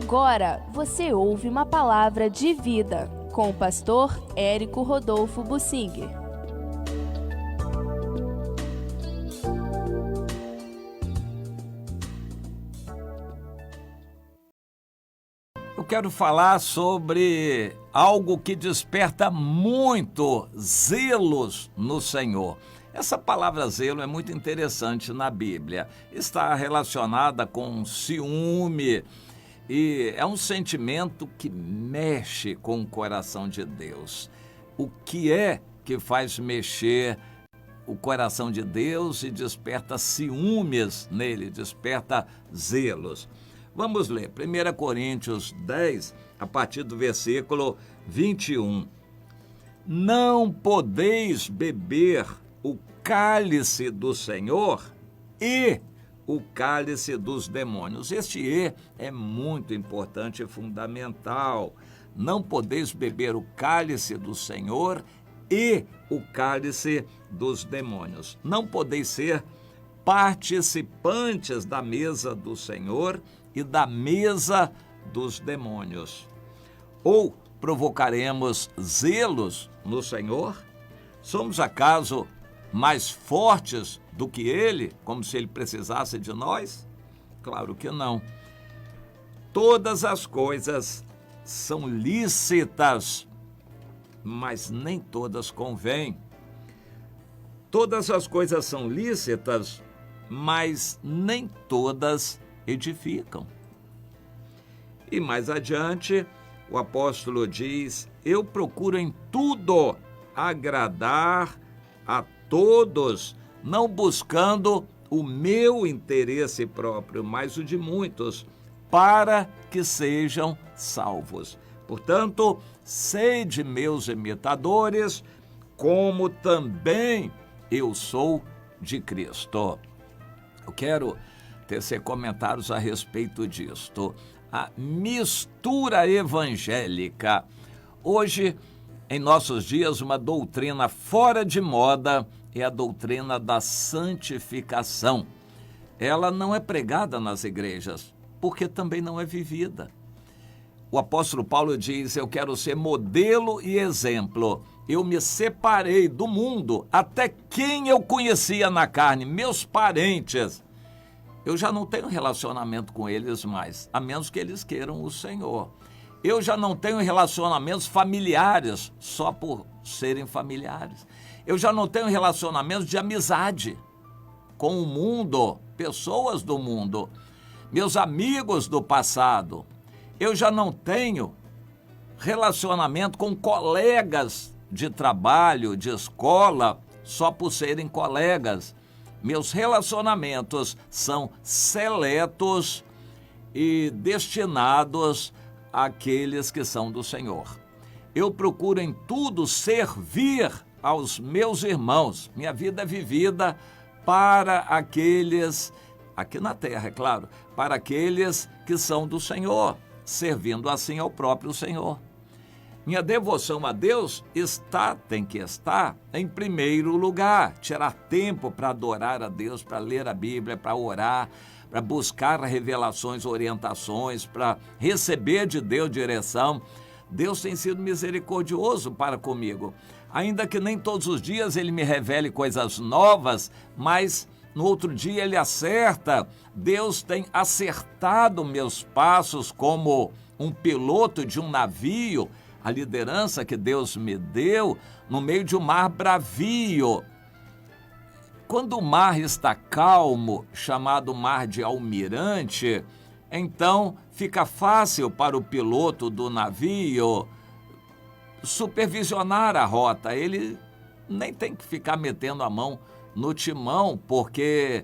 Agora você ouve uma palavra de vida com o pastor Érico Rodolfo Bussinger. Eu quero falar sobre algo que desperta muito zelos no Senhor. Essa palavra zelo é muito interessante na Bíblia. Está relacionada com ciúme e é um sentimento que mexe com o coração de Deus. O que é que faz mexer o coração de Deus e desperta ciúmes nele, desperta zelos? Vamos ler 1 Coríntios 10, a partir do versículo 21. Não podeis beber o cálice do Senhor e o cálice dos demônios. Este "e" é muito importante e fundamental. Não podeis beber o cálice do Senhor e o cálice dos demônios. Não podeis ser participantes da mesa do Senhor e da mesa dos demônios. Ou provocaremos zelos no Senhor? Somos acaso mais fortes do que Ele, como se Ele precisasse de nós? Claro que não. Todas as coisas são lícitas, mas nem todas convêm. Todas as coisas são lícitas, mas nem todas edificam. E mais adiante, o apóstolo diz: eu procuro em tudo agradar a todos, não buscando o meu interesse próprio, mas o de muitos, para que sejam salvos. Portanto, sede meus imitadores, como também eu sou de Cristo. Eu quero tecer comentários a respeito disto. A mistura evangélica. Hoje, em nossos dias, uma doutrina fora de moda é a doutrina da santificação. Ela não é pregada nas igrejas, porque também não é vivida. O apóstolo Paulo diz: eu quero ser modelo e exemplo. Eu me separei do mundo, até quem eu conhecia na carne, meus parentes. Eu já não tenho relacionamento com eles mais, a menos que eles queiram o Senhor. Eu já não tenho relacionamentos familiares, só por serem familiares. Eu já não tenho relacionamentos de amizade com o mundo, pessoas do mundo, meus amigos do passado. Eu já não tenho relacionamento com colegas de trabalho, de escola, só por serem colegas. Meus relacionamentos são seletos e destinados àqueles que são do Senhor. Eu procuro em tudo servir aos meus irmãos. Minha vida é vivida para aqueles, aqui na terra, é claro, para aqueles que são do Senhor, servindo assim ao próprio Senhor. Minha devoção a Deus tem que estar em primeiro lugar. Tirar tempo para adorar a Deus, para ler a Bíblia, para orar, para buscar revelações, orientações, para receber de Deus direção. Deus tem sido misericordioso para comigo. Ainda que nem todos os dias Ele me revele coisas novas, mas no outro dia Ele acerta. Deus tem acertado meus passos como um piloto de um navio, a liderança que Deus me deu no meio de um mar bravio. Quando o mar está calmo, chamado mar de almirante, então fica fácil para o piloto do navio supervisionar a rota. Ele nem tem que ficar metendo a mão no timão, porque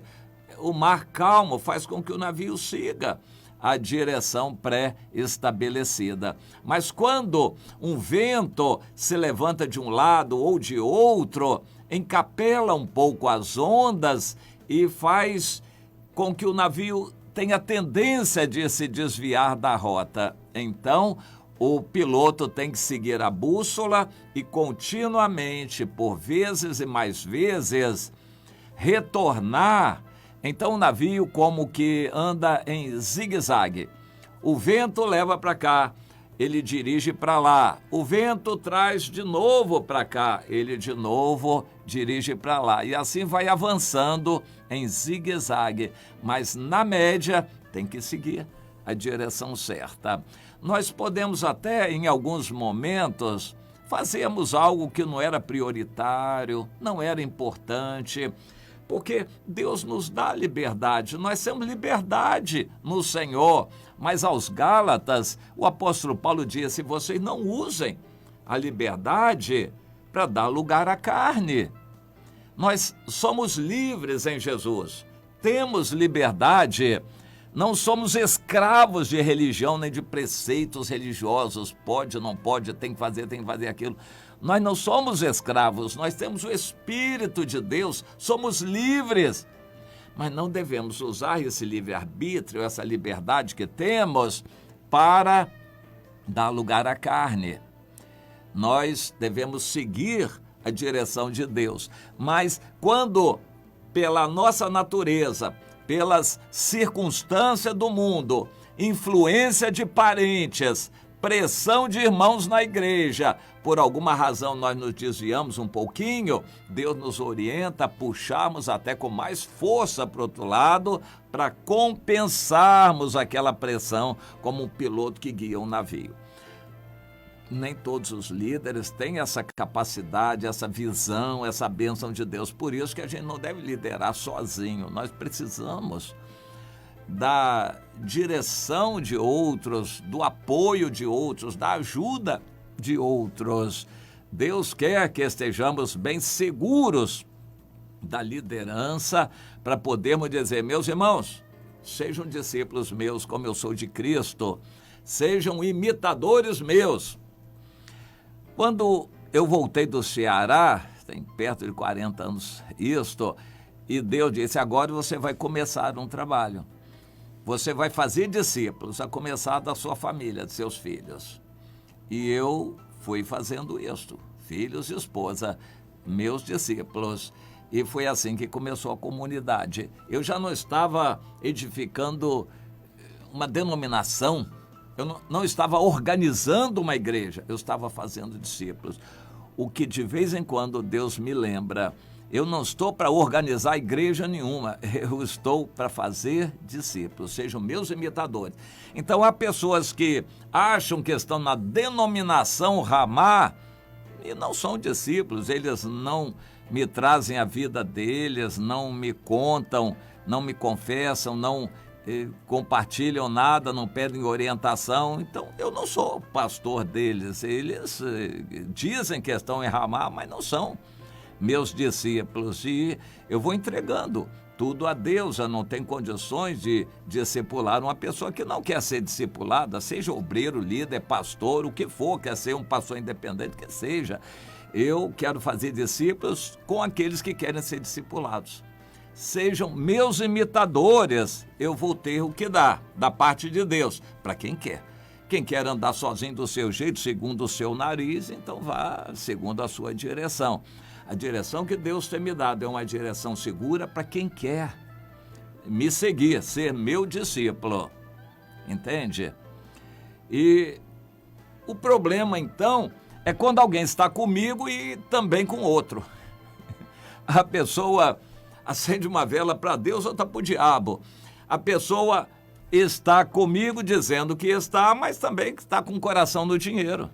o mar calmo faz com que o navio siga a direção pré-estabelecida. Mas quando um vento se levanta de um lado ou de outro, encapela um pouco as ondas e faz com que o navio tenha tendência de se desviar da rota. Então, o piloto tem que seguir a bússola e continuamente, por vezes e mais vezes, retornar. Então o navio como que anda em zigue-zague. o vento leva para cá, ele dirige para lá. O vento traz de novo para cá, ele de novo dirige para lá. E assim vai avançando em zigue-zague, mas na média tem que seguir a direção certa. Nós podemos até, em alguns momentos, fazermos algo que não era prioritário, não era importante, porque Deus nos dá liberdade, nós temos liberdade no Senhor. Mas aos Gálatas, o apóstolo Paulo disse: vocês não usem a liberdade para dar lugar à carne. Nós somos livres em Jesus, temos liberdade, não somos escravos de religião nem de preceitos religiosos, pode, não pode, tem que fazer aquilo. Nós não somos escravos, nós temos o Espírito de Deus, somos livres. Mas não devemos usar esse livre-arbítrio, essa liberdade que temos, para dar lugar à carne. Nós devemos seguir a direção de Deus. Mas quando, pela nossa natureza, pelas circunstâncias do mundo, influência de parentes, pressão de irmãos na igreja, por alguma razão nós nos desviamos um pouquinho, Deus nos orienta a puxarmos até com mais força para o outro lado, para compensarmos aquela pressão como um piloto que guia um navio. Nem todos os líderes têm essa capacidade, essa visão, essa bênção de Deus. Por isso que a gente não deve liderar sozinho. Nós precisamos da direção de outros, do apoio de outros, da ajuda de outros. Deus quer que estejamos bem seguros da liderança para podermos dizer: meus irmãos, sejam discípulos meus como eu sou de Cristo, sejam imitadores meus. Quando eu voltei do Ceará, tem perto de 40 anos isto, e Deus disse: agora você vai começar um trabalho. Você vai fazer discípulos, a começar da sua família, de seus filhos. E eu fui fazendo isto, filhos e esposa, meus discípulos. E foi assim que começou a comunidade. Eu já não estava edificando uma denominação, eu não estava organizando uma igreja, eu estava fazendo discípulos. O que de vez em quando Deus me lembra: eu não estou para organizar igreja nenhuma, eu estou para fazer discípulos, sejam meus imitadores. Então há pessoas que acham que estão na denominação Ramá e não são discípulos, eles não me trazem a vida deles, não me contam, não me confessam, não compartilham nada, não pedem orientação. Então eu não sou pastor deles, eles dizem que estão em Ramá, mas não são meus discípulos, e eu vou entregando tudo a Deus. Eu não tenho condições de discipular uma pessoa que não quer ser discipulada, seja obreiro, líder, pastor, o que for, quer ser um pastor independente, que seja. Eu quero fazer discípulos com aqueles que querem ser discipulados. Sejam meus imitadores, eu vou ter o que dar, da parte de Deus, para quem quer. Quem quer andar sozinho do seu jeito, segundo o seu nariz, então vá segundo a sua direção. A direção que Deus tem me dado é uma direção segura para quem quer me seguir, ser meu discípulo. Entende? E o problema, então, é quando alguém está comigo e também com outro. A pessoa acende uma vela para Deus, outra para o diabo. A pessoa está comigo dizendo que está, mas também está com o coração no dinheiro.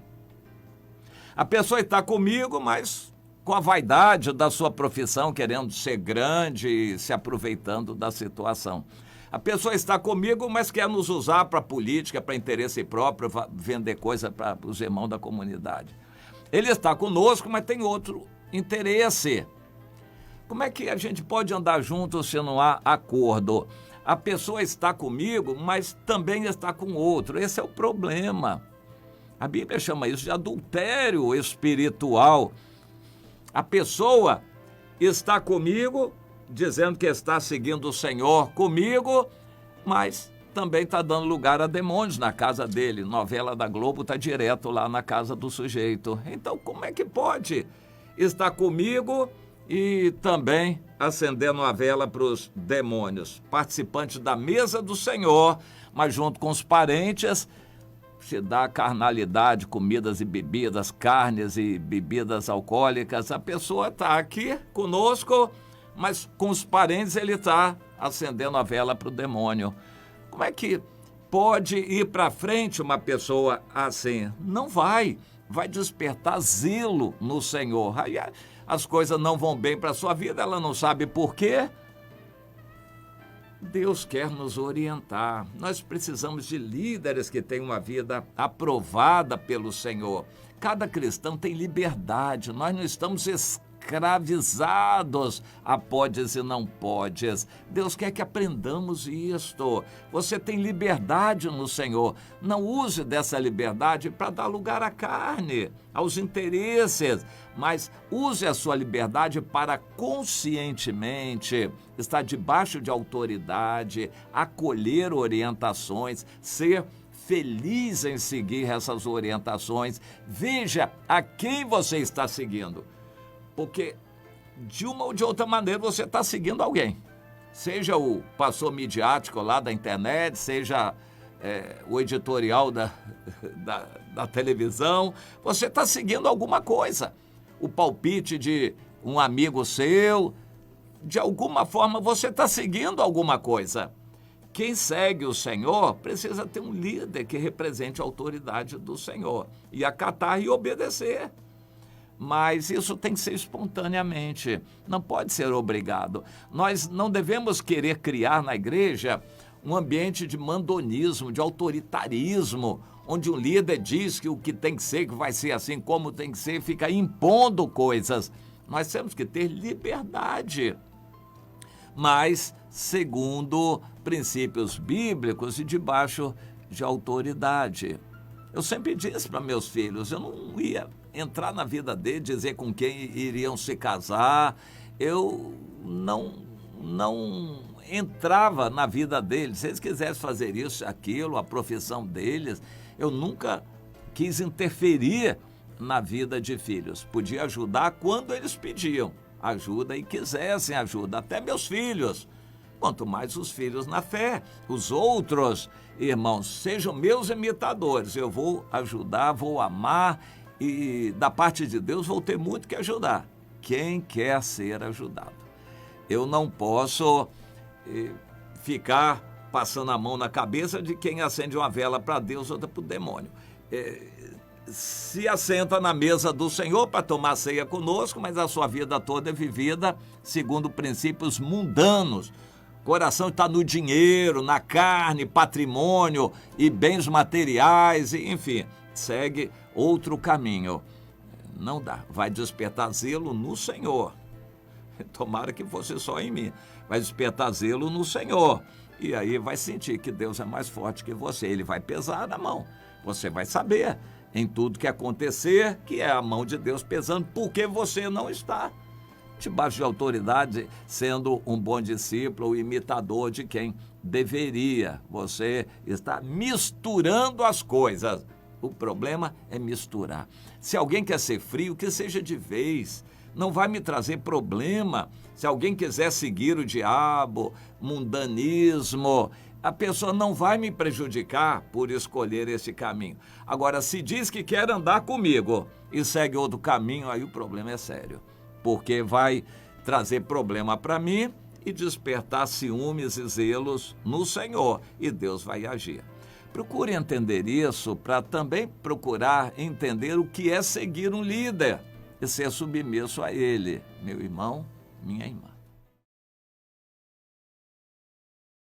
A pessoa está comigo, mas com a vaidade da sua profissão, querendo ser grande e se aproveitando da situação. A pessoa está comigo, mas quer nos usar para política, para interesse próprio, vender coisa para os irmãos da comunidade. Ele está conosco, mas tem outro interesse. Como é que a gente pode andar junto se não há acordo? A pessoa está comigo, mas também está com outro. Esse é o problema. A Bíblia chama isso de adultério espiritual. A pessoa está comigo, dizendo que está seguindo o Senhor comigo, mas também está dando lugar a demônios na casa dele. Novela da Globo está direto lá na casa do sujeito. Então, como é que pode estar comigo e também acendendo a vela para os demônios? Participantes da mesa do Senhor, mas junto com os parentes se dá carnalidade, comidas e bebidas, carnes e bebidas alcoólicas. A pessoa está aqui conosco, mas com os parentes ele está acendendo a vela para o demônio. Como é que pode ir para frente uma pessoa assim? Não vai. Vai despertar zelo no Senhor. Aí as coisas não vão bem para a sua vida, ela não sabe por quê. Deus quer nos orientar. Nós precisamos de líderes que tenham uma vida aprovada pelo Senhor. Cada cristão tem liberdade. Nós não estamos escravizados a podes e não podes. Deus quer que aprendamos isto. Você tem liberdade no Senhor. Não use dessa liberdade para dar lugar à carne, aos interesses, mas use a sua liberdade para conscientemente estar debaixo de autoridade, acolher orientações, ser feliz em seguir essas orientações. Veja a quem você está seguindo. Porque de uma ou de outra maneira você está seguindo alguém. Seja o pastor midiático lá da internet, seja o editorial da televisão, você está seguindo alguma coisa. O palpite de um amigo seu, de alguma forma você está seguindo alguma coisa. Quem segue o Senhor precisa ter um líder que represente a autoridade do Senhor e acatar e obedecer. Mas isso tem que ser espontaneamente, não pode ser obrigado. Nós não devemos querer criar na igreja um ambiente de mandonismo, de autoritarismo, onde um líder diz que o que tem que ser, que vai ser assim, como tem que ser, fica impondo coisas. Nós temos que ter liberdade, mas segundo princípios bíblicos e debaixo de autoridade. Eu sempre disse para meus filhos, eu não ia entrar na vida deles, dizer com quem iriam se casar. Eu não entrava na vida deles. Se eles quisessem fazer isso, aquilo, a profissão deles, eu nunca quis interferir na vida de filhos. Podia ajudar quando eles pediam ajuda e quisessem ajuda, até meus filhos. Quanto mais os filhos na fé, os outros irmãos, sejam meus imitadores. Eu vou ajudar, vou amar e da parte de Deus vou ter muito que ajudar. Quem quer ser ajudado. Eu não posso ficar passando a mão na cabeça de quem acende uma vela para Deus, outra para o demônio. Se assenta na mesa do Senhor para tomar ceia conosco, mas a sua vida toda é vivida segundo princípios mundanos. O coração está no dinheiro, na carne, patrimônio e bens materiais, enfim, segue outro caminho. Não dá, vai despertar zelo no Senhor. Tomara que fosse só em mim. Vai despertar zelo no Senhor. E aí vai sentir que Deus é mais forte que você. Ele vai pesar na mão. Você vai saber em tudo que acontecer que é a mão de Deus pesando, porque você não está debaixo de autoridade, sendo um bom discípulo ou imitador de quem deveria. Você está misturando as coisas. O problema é misturar. Se alguém quer ser frio, que seja de vez. Não vai me trazer problema. Se alguém quiser seguir o diabo, mundanismo, a pessoa não vai me prejudicar por escolher esse caminho. Agora, se diz que quer andar comigo e segue outro caminho, aí o problema é sério. Porque vai trazer problema para mim e despertar ciúmes e zelos no Senhor. E Deus vai agir. Procure entender isso para também procurar entender o que é seguir um líder e ser submisso a ele, meu irmão, minha irmã.